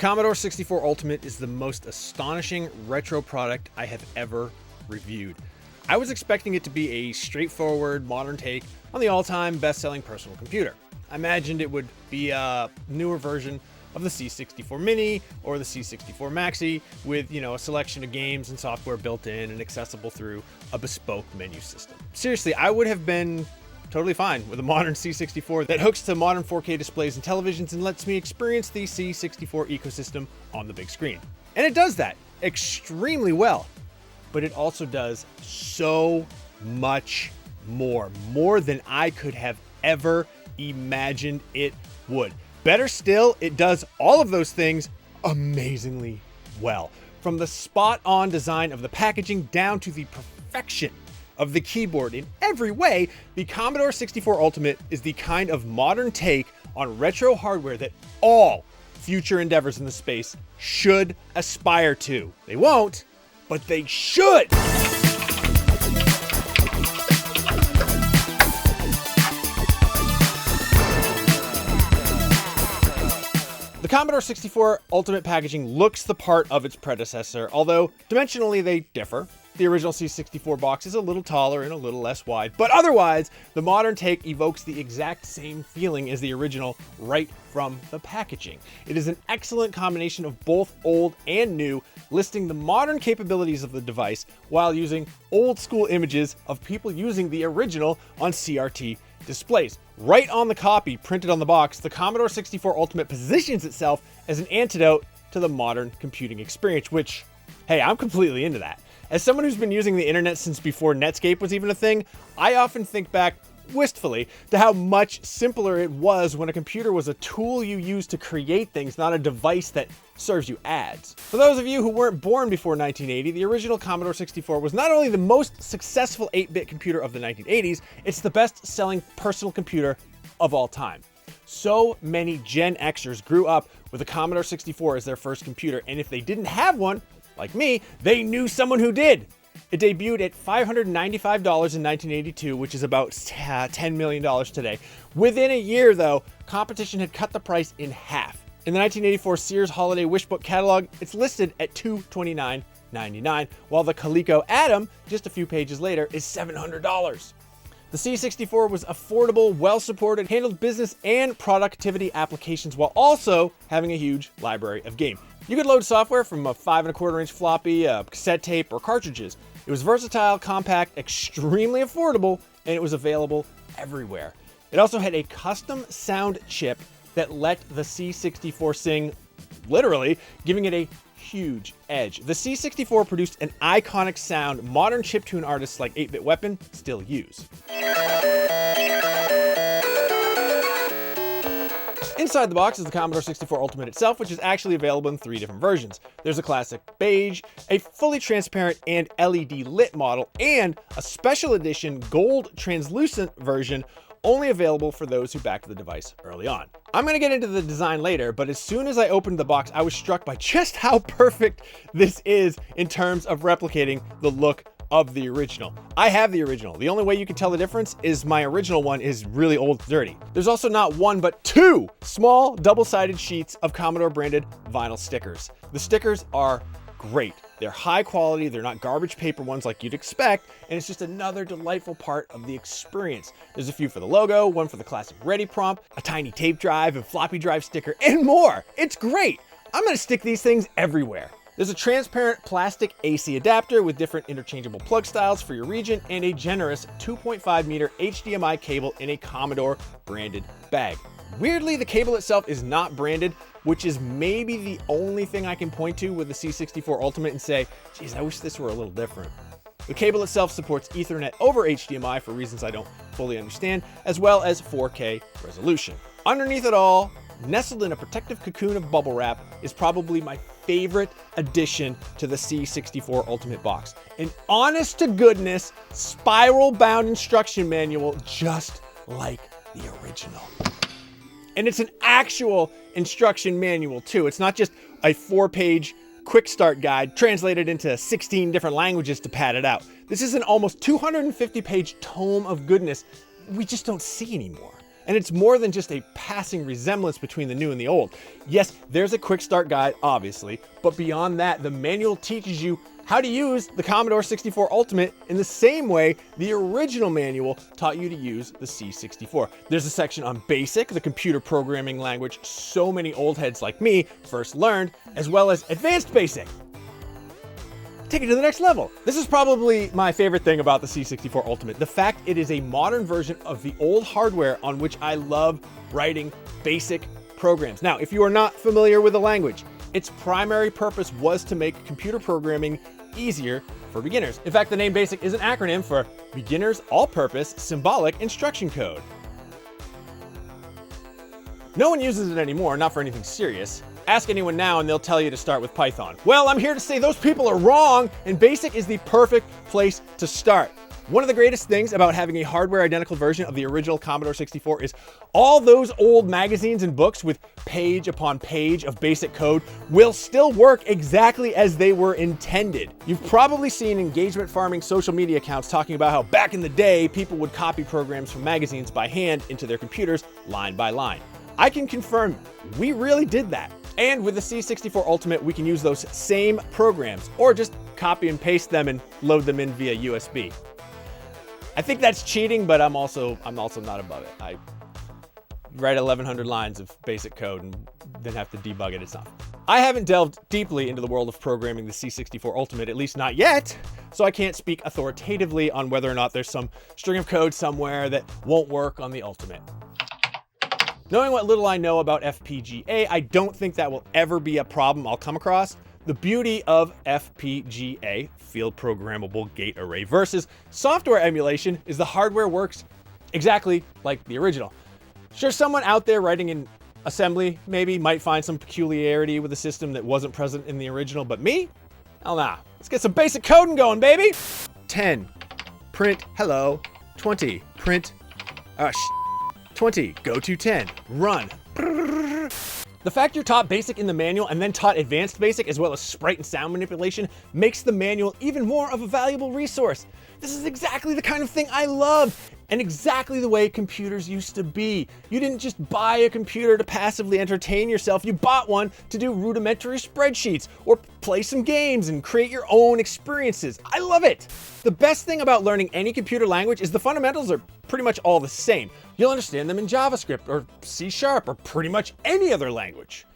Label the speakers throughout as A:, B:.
A: Commodore 64 Ultimate is the most astonishing retro product I have ever reviewed. I was expecting it to be a straightforward, modern take on the all-time best-selling personal computer. I imagined it would be a newer version of the C64 Mini or the C64 Maxi with, a selection of games and software built in and accessible through a bespoke menu system. Seriously, I would have been totally fine with a modern C64 that hooks to modern 4K displays and televisions and lets me experience the C64 ecosystem on the big screen. And it does that extremely well, but it also does so much more than I could have ever imagined it would. Better still, it does all of those things amazingly well. From the spot-on design of the packaging down to the perfection of the keyboard in every way, the Commodore 64 Ultimate is the kind of modern take on retro hardware that all future endeavors in the space should aspire to. They won't, but they should! The Commodore 64 Ultimate packaging looks the part of its predecessor, although dimensionally they differ. The original C64 box is a little taller and a little less wide, but otherwise, the modern take evokes the exact same feeling as the original right from the packaging. It is an excellent combination of both old and new, listing the modern capabilities of the device while using old school images of people using the original on CRT displays. Right on the copy printed on the box, the Commodore 64 Ultimate positions itself as an antidote to the modern computing experience, which, hey, I'm completely into that. As someone who's been using the internet since before Netscape was even a thing, I often think back wistfully to how much simpler it was when a computer was a tool you used to create things, not a device that serves you ads. For those of you who weren't born before 1980, the original Commodore 64 was not only the most successful 8-bit computer of the 1980s, it's the best-selling personal computer of all time. So many Gen Xers grew up with a Commodore 64 as their first computer, and if they didn't have one, like me, they knew someone who did. It debuted at $595 in 1982, which is about $10 million today. Within a year, though, competition had cut the price in half. In the 1984 Sears Holiday Wishbook catalog, it's listed at $229.99, while the Coleco Atom, just a few pages later, is $700. The C64 was affordable, well-supported, handled business and productivity applications while also having a huge library of games. You could load software from a 5 1/4-inch floppy, cassette tape, or cartridges. It was versatile, compact, extremely affordable, and it was available everywhere. It also had a custom sound chip that let the C64 sing, literally, giving it a huge edge. The C64 produced an iconic sound modern chiptune artists like 8-Bit Weapon still use. Inside the box is the Commodore 64 Ultimate itself, which is actually available in 3 different versions. There's a classic beige, a fully transparent and LED lit model, and a special edition gold translucent version only available for those who backed the device early on. I'm going to get into the design later, but as soon as I opened the box, I was struck by just how perfect this is in terms of replicating the look of the original. I have the original. The only way you can tell the difference is my original one is really old and dirty. There's also not one, but 2 small double-sided sheets of Commodore branded vinyl stickers. The stickers are great. They're high quality, they're not garbage paper ones like you'd expect, and it's just another delightful part of the experience. There's a few for the logo, one for the classic ready prompt, a tiny tape drive and floppy drive sticker, and more. It's great. I'm gonna stick these things everywhere. There's a transparent plastic AC adapter with different interchangeable plug styles for your region and a generous 2.5 meter HDMI cable in a Commodore branded bag. Weirdly, the cable itself is not branded, which is maybe the only thing I can point to with the C64 Ultimate and say, geez, I wish this were a little different. The cable itself supports Ethernet over HDMI for reasons I don't fully understand, as well as 4K resolution. Underneath it all, nestled in a protective cocoon of bubble wrap, is probably my favorite addition to the C64 Ultimate box. An honest to goodness, spiral bound instruction manual just like the original. And it's an actual instruction manual too. It's not just a 4-page quick start guide translated into 16 different languages to pad it out. This is an almost 250-page tome of goodness we just don't see anymore. And it's more than just a passing resemblance between the new and the old. Yes, there's a quick start guide, obviously, but beyond that, the manual teaches you how to use the Commodore 64 Ultimate in the same way the original manual taught you to use the C64. There's a section on BASIC, the computer programming language so many old heads like me first learned, as well as Advanced BASIC. Take it to the next level. This is probably my favorite thing about the C64 Ultimate, the fact it is a modern version of the old hardware on which I love writing basic programs. Now, if you are not familiar with the language, its primary purpose was to make computer programming easier for beginners. In fact, the name BASIC is an acronym for Beginner's All-Purpose Symbolic Instruction Code. No one uses it anymore, not for anything serious. Ask anyone now and they'll tell you to start with Python. Well, I'm here to say those people are wrong, and BASIC is the perfect place to start. One of the greatest things about having a hardware identical version of the original Commodore 64 is all those old magazines and books with page upon page of basic code will still work exactly as they were intended. You've probably seen engagement farming social media accounts talking about how back in the day, people would copy programs from magazines by hand into their computers line by line. I can confirm we really did that. And with the C64 Ultimate, we can use those same programs, or just copy and paste them and load them in via USB. I think that's cheating, but I'm also not above it. I write 1,100 lines of basic code and then have to debug it. It's not. I haven't delved deeply into the world of programming the C64 Ultimate, at least not yet, so I can't speak authoritatively on whether or not there's some string of code somewhere that won't work on the Ultimate. Knowing what little I know about FPGA, I don't think that will ever be a problem I'll come across. The beauty of FPGA, Field Programmable Gate Array, versus software emulation is the hardware works exactly like the original. Sure, someone out there writing in assembly maybe might find some peculiarity with the system that wasn't present in the original, but me? Hell nah. Let's get some basic coding going, baby! 10. Print hello. 20. Print 20, go to 10, run. The fact you're taught basic in the manual and then taught advanced basic as well as sprite and sound manipulation makes the manual even more of a valuable resource. This is exactly the kind of thing I love, and exactly the way computers used to be. You didn't just buy a computer to passively entertain yourself, you bought one to do rudimentary spreadsheets or play some games and create your own experiences. I love it. The best thing about learning any computer language is the fundamentals are pretty much all the same. You'll understand them in JavaScript or C# or pretty much any other language.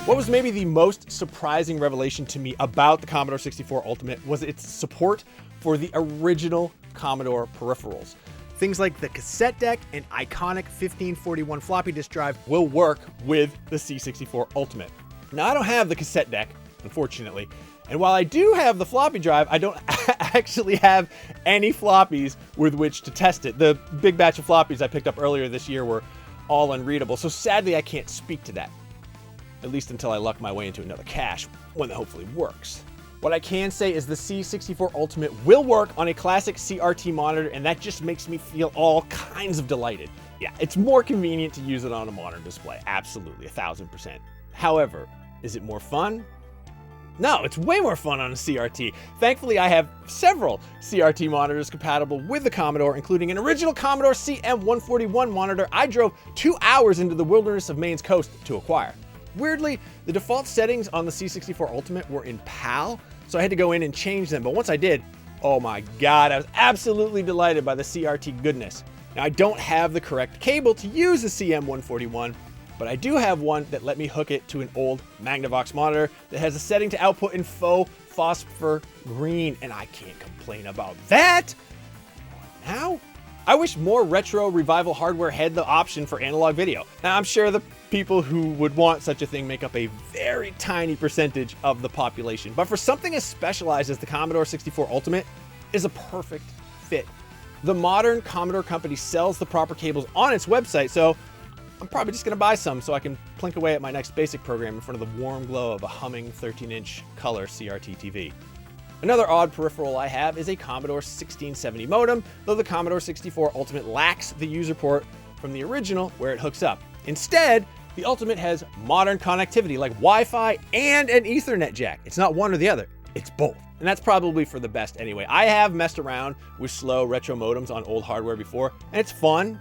A: What was maybe the most surprising revelation to me about the Commodore 64 Ultimate was its support for the original Commodore peripherals. Things like the cassette deck and iconic 1541 floppy disk drive will work with the C64 Ultimate. Now, I don't have the cassette deck, unfortunately, and while I do have the floppy drive, I don't actually have any floppies with which to test it. The big batch of floppies I picked up earlier this year were all unreadable, so sadly I can't speak to that. At least until I luck my way into another cache, one that hopefully works. What I can say is the C64 Ultimate will work on a classic CRT monitor, and that just makes me feel all kinds of delighted. Yeah, it's more convenient to use it on a modern display, absolutely, 1000%. However, is it more fun? No, it's way more fun on a CRT. Thankfully, I have several CRT monitors compatible with the Commodore, including an original Commodore CM141 monitor I drove 2 hours into the wilderness of Maine's coast to acquire. Weirdly, the default settings on the C64 Ultimate were in PAL, so I had to go in and change them, but once I did, oh my god, I was absolutely delighted by the CRT goodness. Now, I don't have the correct cable to use the CM141, but I do have one that let me hook it to an old Magnavox monitor that has a setting to output in faux phosphor green, and I can't complain about that. Now, I wish more retro revival hardware had the option for analog video. Now, I'm sure the people who would want such a thing make up a very tiny percentage of the population, but for something as specialized as the Commodore 64 Ultimate is a perfect fit. The modern Commodore company sells the proper cables on its website, so I'm probably just gonna buy some so I can plink away at my next basic program in front of the warm glow of a humming 13-inch color CRT TV. Another odd peripheral I have is a Commodore 1670 modem, though the Commodore 64 Ultimate lacks the user port from the original where it hooks up. Instead, the Ultimate has modern connectivity like Wi-Fi and an Ethernet jack. It's not one or the other, it's both. And that's probably for the best anyway. I have messed around with slow retro modems on old hardware before, and it's fun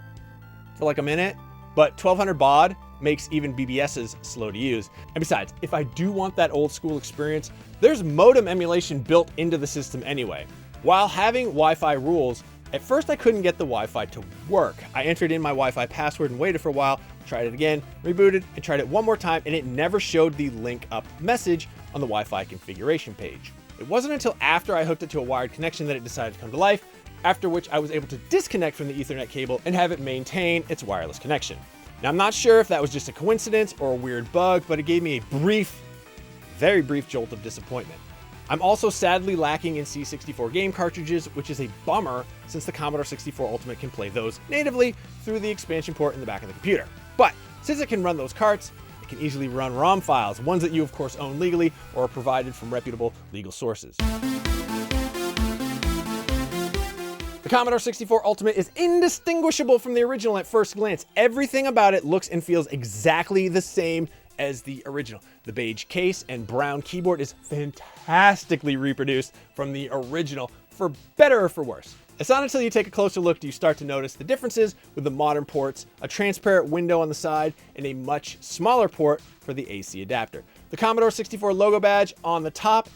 A: for like a minute, but 1200 baud makes even BBSs slow to use. And besides, if I do want that old school experience, there's modem emulation built into the system anyway. While having Wi-Fi rules, at first I couldn't get the Wi-Fi to work. I entered in my Wi-Fi password and waited for a while, tried it again, rebooted, and tried it one more time, and it never showed the link up message on the Wi-Fi configuration page. It wasn't until after I hooked it to a wired connection that it decided to come to life, after which I was able to disconnect from the Ethernet cable and have it maintain its wireless connection. Now, I'm not sure if that was just a coincidence or a weird bug, but it gave me a brief, very brief jolt of disappointment. I'm also sadly lacking in C64 game cartridges, which is a bummer since the Commodore 64 Ultimate can play those natively through the expansion port in the back of the computer. But since it can run those carts, it can easily run ROM files, ones that you of course own legally or are provided from reputable legal sources. The Commodore 64 Ultimate is indistinguishable from the original at first glance. Everything about it looks and feels exactly the same as the original. The beige case and brown keyboard is fantastically reproduced from the original, for better or for worse. It's not until you take a closer look do you start to notice the differences with the modern ports, a transparent window on the side, and a much smaller port for the AC adapter. The Commodore 64 logo badge on the top,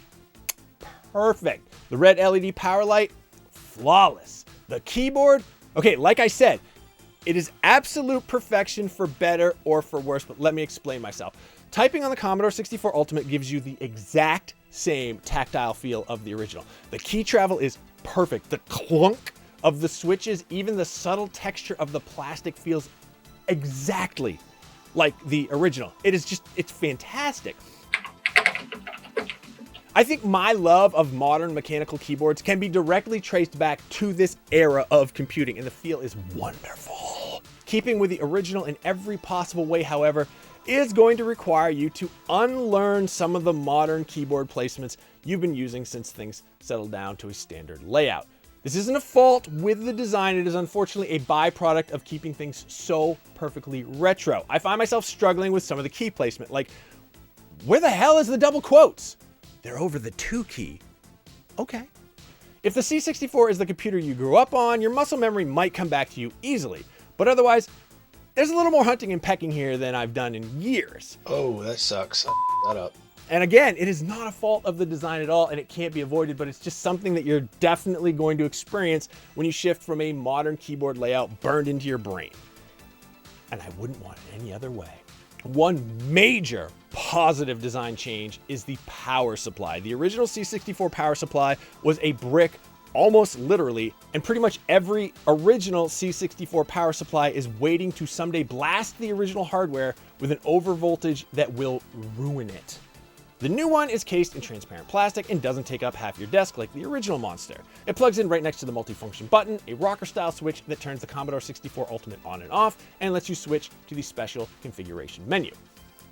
A: perfect. The red LED power light, flawless. The keyboard, okay, like I said, it is absolute perfection for better or for worse, but let me explain myself. Typing on the Commodore 64 Ultimate gives you the exact same tactile feel of the original. The key travel is perfect. The clunk of the switches, even the subtle texture of the plastic feels exactly like the original. It's fantastic. I think my love of modern mechanical keyboards can be directly traced back to this era of computing, and the feel is wonderful. Keeping with the original in every possible way, however, is going to require you to unlearn some of the modern keyboard placements you've been using since things settled down to a standard layout. This isn't a fault with the design, it is unfortunately a byproduct of keeping things so perfectly retro. I find myself struggling with some of the key placement, like, where the hell is the double quotes? They're over the 2 key. Okay. If the C64 is the computer you grew up on, your muscle memory might come back to you easily. But otherwise, there's a little more hunting and pecking here than I've done in years.
B: Oh, that sucks. I that up.
A: And again, it is not a fault of the design at all, and it can't be avoided, but it's just something that you're definitely going to experience when you shift from a modern keyboard layout burned into your brain. And I wouldn't want it any other way. One major positive design change is the power supply. The original C64 power supply was a brick, almost literally, and pretty much every original C64 power supply is waiting to someday blast the original hardware with an overvoltage that will ruin it. The new one is cased in transparent plastic and doesn't take up half your desk like the original monster. It plugs in right next to the multifunction button, a rocker-style switch that turns the Commodore 64 Ultimate on and off, and lets you switch to the special configuration menu.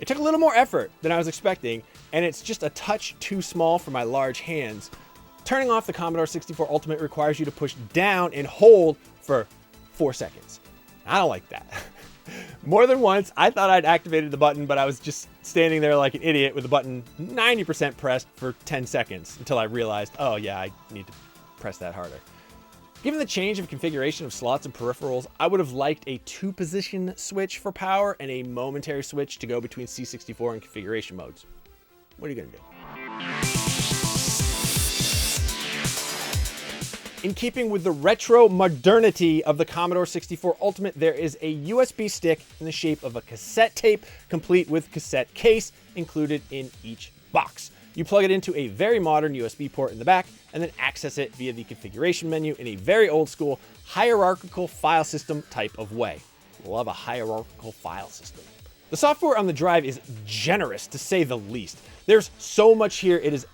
A: It took a little more effort than I was expecting, and it's just a touch too small for my large hands. Turning off the Commodore 64 Ultimate requires you to push down and hold for 4 seconds. I don't like that. More than once, I thought I'd activated the button, but I was just standing there like an idiot with the button 90% pressed for 10 seconds until I realized, oh yeah, I need to press that harder. Given the change of configuration of slots and peripherals, I would have liked a 2-position switch for power and a momentary switch to go between C64 and configuration modes. What are you gonna do? In keeping with the retro modernity of the Commodore 64 Ultimate, there is a USB stick in the shape of a cassette tape, complete with cassette case included in each box. You plug it into a very modern USB port in the back, and then access it via the configuration menu in a very old school hierarchical file system type of way. Love a hierarchical file system. The software on the drive is generous, to say the least. There's so much here, it is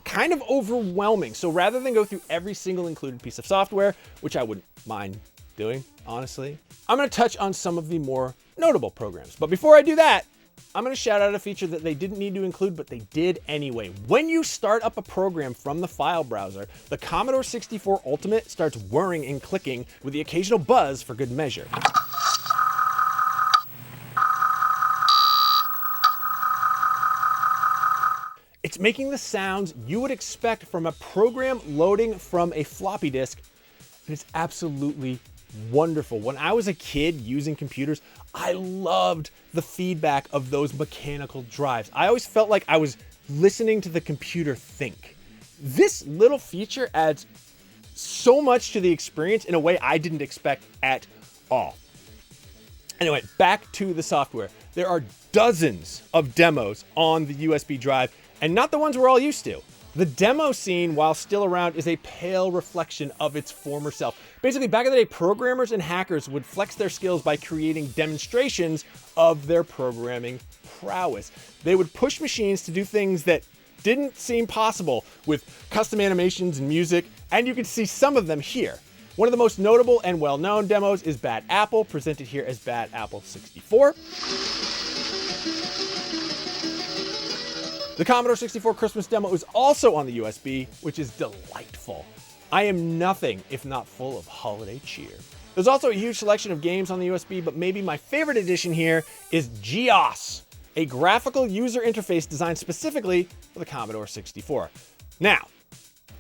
A: kind of overwhelming. So rather than go through every single included piece of software, which I wouldn't mind doing, honestly, I'm going to touch on some of the more notable programs. But before I do that, I'm going to shout out a feature that they didn't need to include, but they did anyway. When you start up a program from the file browser, the Commodore 64 Ultimate starts whirring and clicking with the occasional buzz for good measure. It's making the sounds you would expect from a program loading from a floppy disk, and it's absolutely wonderful. When I was a kid using computers, I loved the feedback of those mechanical drives. I always felt like I was listening to the computer think. This little feature adds so much to the experience in a way I didn't expect at all. Anyway, back to the software. There are dozens of demos on the USB drive, and not the ones we're all used to. The demo scene, while still around, is a pale reflection of its former self. Basically, back in the day, programmers and hackers would flex their skills by creating demonstrations of their programming prowess. They would push machines to do things that didn't seem possible with custom animations and music, and you can see some of them here. One of the most notable and well-known demos is Bad Apple, presented here as Bad Apple 64. The Commodore 64 Christmas demo is also on the USB, which is delightful. I am nothing if not full of holiday cheer. There's also a huge selection of games on the USB, but maybe my favorite addition here is GEOS, a graphical user interface designed specifically for the Commodore 64. Now,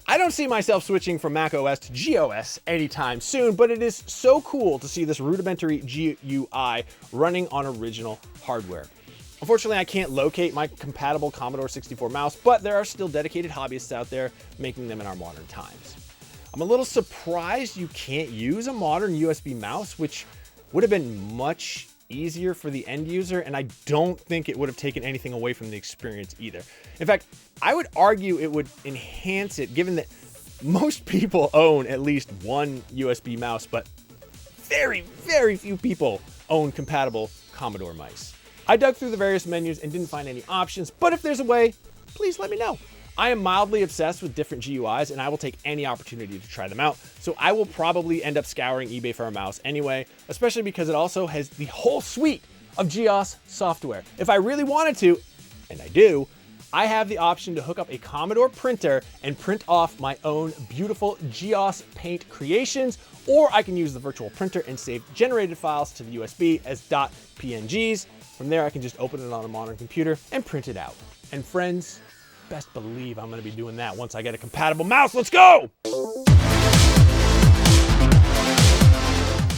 A: I don't see myself switching from macOS to GOS anytime soon, but it is so cool to see this rudimentary GUI running on original hardware. Unfortunately, I can't locate my compatible Commodore 64 mouse, but there are still dedicated hobbyists out there making them in our modern times. I'm a little surprised you can't use a modern USB mouse, which would have been much easier for the end user, and I don't think it would have taken anything away from the experience either. In fact, I would argue it would enhance it, given that most people own at least one USB mouse, but very, very few people own compatible Commodore mice. I dug through the various menus and didn't find any options, but if there's a way, please let me know. I am mildly obsessed with different GUIs, and I will take any opportunity to try them out, so I will probably end up scouring eBay for a mouse anyway, especially because it also has the whole suite of GEOS software. If I really wanted to, and I do, I have the option to hook up a Commodore printer and print off my own beautiful GEOS Paint creations, or I can use the virtual printer and save generated files to the USB as .pngs. From there, I can just open it on a modern computer and print it out. And friends, best believe I'm gonna be doing that once I get a compatible mouse. Let's go!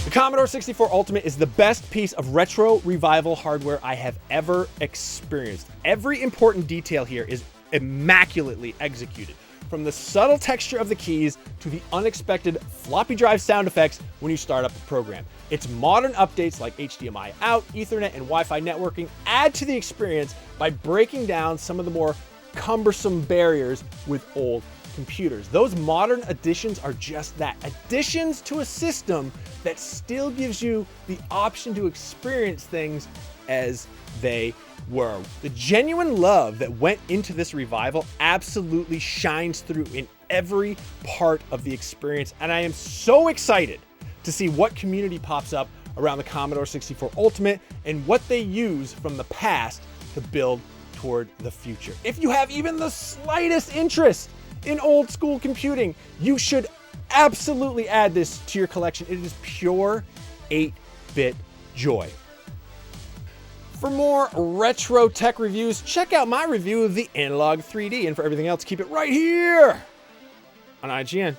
A: The Commodore 64 Ultimate is the best piece of retro revival hardware I have ever experienced. Every important detail here is immaculately executed, from the subtle texture of the keys to the unexpected floppy drive sound effects when you start up the program. Its modern updates like HDMI out, Ethernet, and Wi-Fi networking add to the experience by breaking down some of the more cumbersome barriers with old computers. Those modern additions are just that, additions to a system that still gives you the option to experience things as they were. The genuine love that went into this revival absolutely shines through in every part of the experience, and I am so excited to see what community pops up around the Commodore 64 Ultimate and what they use from the past to build toward the future. If you have even the slightest interest in old school computing, you should absolutely add this to your collection. It is pure 8-bit joy. For more retro tech reviews, check out my review of the Analog 3D, and for everything else, keep it right here on IGN.